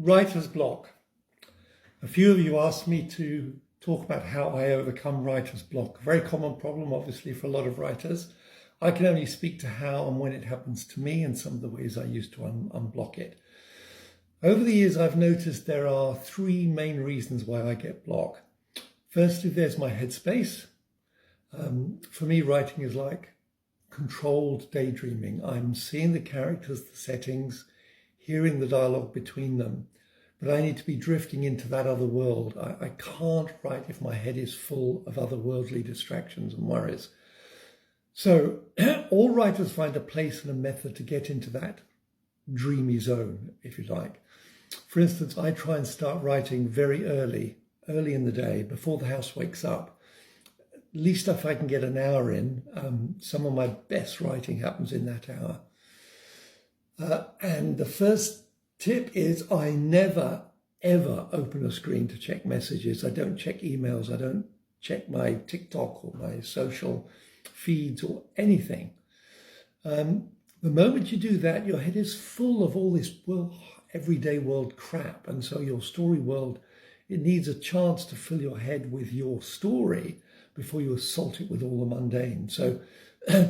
Writer's block. A few of you asked me to talk about how I overcome writer's block. A very common problem, obviously, for a lot of writers. I can only speak to how and when it happens to me and some of the ways I use to unblock it. Over the years, I've noticed there are three main reasons why I get blocked. Firstly, there's my headspace. For me, writing is like controlled daydreaming. I'm seeing the characters, the settings, hearing the dialogue between them, but I need to be drifting into that other world. I can't write if my head is full of otherworldly distractions and worries. So all writers find a place and a method to get into that dreamy zone, if you like. For instance, I try and start writing very early in the day, before the house wakes up. At least if I can get an hour in, some of my best writing happens in that hour. And the first tip is I never, ever open a screen to check messages. I don't check emails. I don't check my TikTok or my social feeds or anything. The moment you do that, your head is full of all this everyday world crap. And so your story world, it needs a chance to fill your head with your story before you assault it with all the mundane. So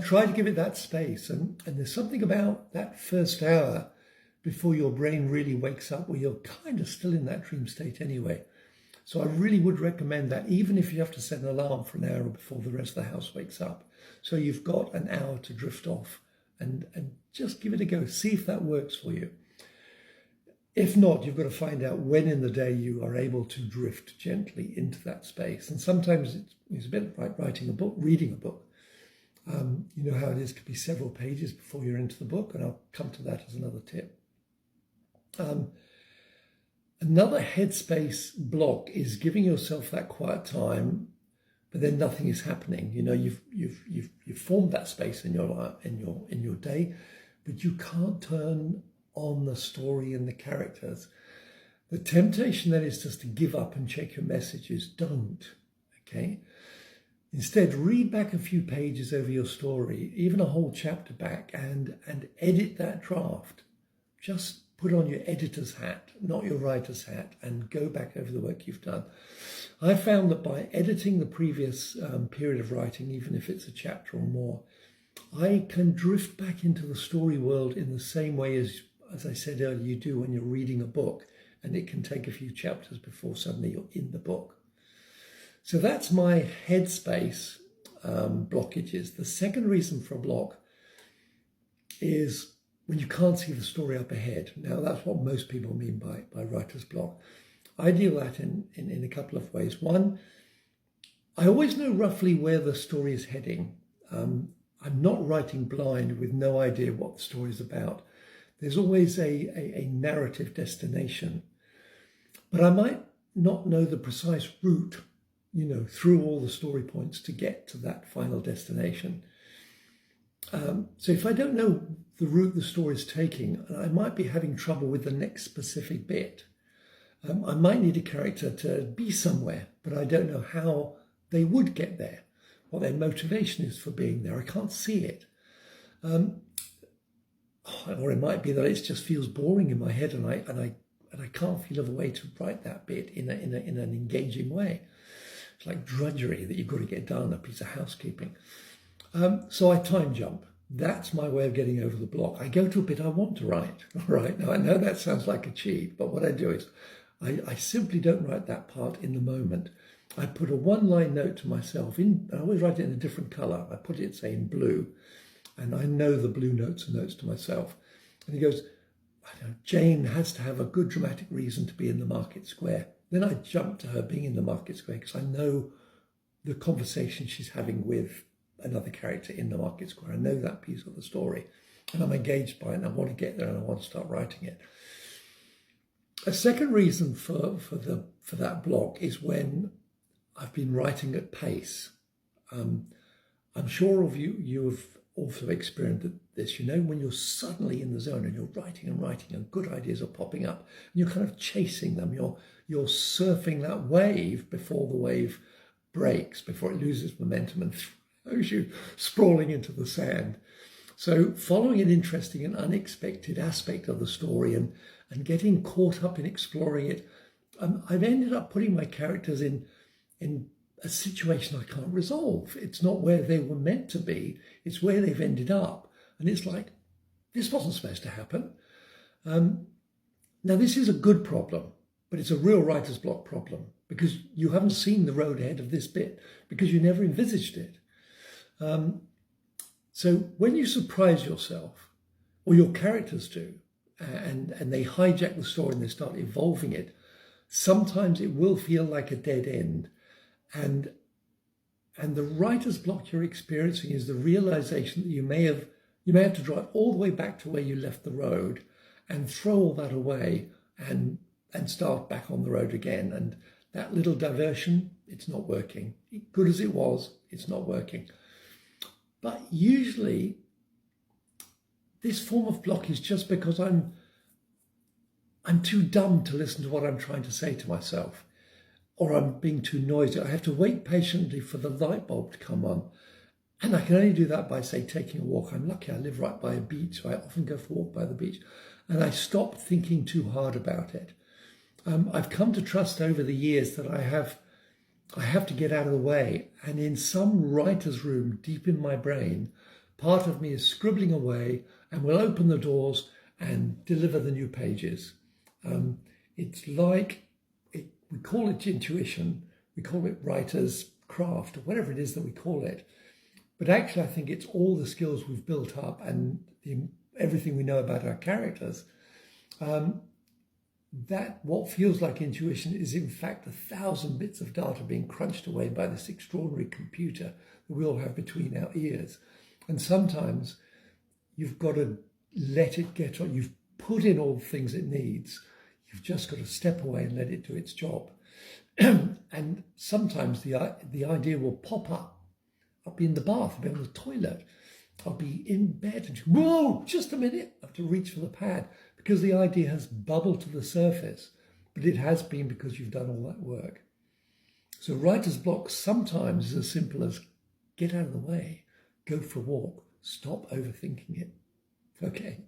try to give it that space. And there's something about that first hour before your brain really wakes up where you're kind of still in that dream state anyway. So I really would recommend that, even if you have to set an alarm for an hour before the rest of the house wakes up. So you've got an hour to drift off and just give it a go. See if that works for you. If not, you've got to find out when in the day you are able to drift gently into that space. And sometimes it's a bit like writing a book, reading a book. You know how it is, could be several pages before you're into the book, and I'll come to that as another tip. Another headspace block is giving yourself that quiet time, but then nothing is happening. You know, you've formed that space in your day, but you can't turn on the story and the characters. The temptation then is just to give up and check your messages. Don't, okay? Instead, read back a few pages over your story, even a whole chapter back, and edit that draft. Just put on your editor's hat, not your writer's hat, and go back over the work you've done. I found that by editing the previous period of writing, even if it's a chapter or more, I can drift back into the story world in the same way as I said earlier, you do when you're reading a book, and it can take a few chapters before suddenly you're in the book. So that's my headspace blockages. The second reason for a block is when you can't see the story up ahead. Now, that's what most people mean by writer's block. I deal with that in a couple of ways. One, I always know roughly where the story is heading. I'm not writing blind with no idea what the story is about. There's always a narrative destination, but I might not know the precise route, you know, through all the story points to get to that final destination. So if I don't know the route the story is taking, I might be having trouble with the next specific bit. I might need a character to be somewhere, but I don't know how they would get there, what their motivation is for being there. I can't see it. Or it might be that it just feels boring in my head, and I can't feel of a way to write that bit in an engaging way. It's like drudgery that you've got to get done, a piece of housekeeping. So I time jump. That's my way of getting over the block. I go to a bit I want to write. Right now, I know that sounds like a cheat, but what I do is I simply don't write that part in the moment. I put a one-line note to myself. I always write it in a different color. I put it, say, in blue. And I know the blue notes are notes to myself. And he goes, I know, Jane has to have a good dramatic reason to be in the market square. Then I jump to her being in the market square because I know the conversation she's having with another character in the market square. I know that piece of the story. And I'm engaged by it, and I want to get there, and I want to start writing it. A second reason for that block is when I've been writing at pace. I'm sure of you have also experienced this, you know, when you're suddenly in the zone and you're writing and good ideas are popping up and you're kind of chasing them. You're surfing that wave before the wave breaks, before it loses momentum and throws you sprawling into the sand. So following an interesting and unexpected aspect of the story and and getting caught up in exploring it, I've ended up putting my characters in a situation I can't resolve. It's not where they were meant to be, it's where they've ended up. And it's like, this wasn't supposed to happen. Now, this is a good problem, but it's a real writer's block problem because you haven't seen the road ahead of this bit because you never envisaged it. So when you surprise yourself, or your characters do, and they hijack the story and they start evolving it, sometimes it will feel like a dead end. And the writer's block you're experiencing is the realization that you may have to drive all the way back to where you left the road and throw all that away and start back on the road again. And that little diversion, it's not working. Good as it was, it's not working. But usually this form of block is just because I'm too dumb to listen to what I'm trying to say to myself, or I'm being too noisy. I have to wait patiently for the light bulb to come on. And I can only do that by, say, taking a walk. I'm lucky I live right by a beach, so I often go for a walk by the beach. And I stop thinking too hard about it. I've come to trust over the years that I have to get out of the way. And in some writer's room deep in my brain, part of me is scribbling away and will open the doors and deliver the new pages. It's like, we call it intuition, we call it writer's craft, or whatever it is that we call it. But actually, I think it's all the skills we've built up and everything we know about our characters. That what feels like intuition is in fact 1,000 bits of data being crunched away by this extraordinary computer that we all have between our ears. And sometimes you've got to let it get on. You've put in all the things it needs. You've just got to step away and let it do its job. And sometimes the idea will pop up. I'll be in the bath, I'll be on the toilet, I'll be in bed and whoa, just a minute, I have to reach for the pad because the idea has bubbled to the surface, but it has been because you've done all that work. So writer's block sometimes is as simple as get out of the way, go for a walk, stop overthinking it. Okay.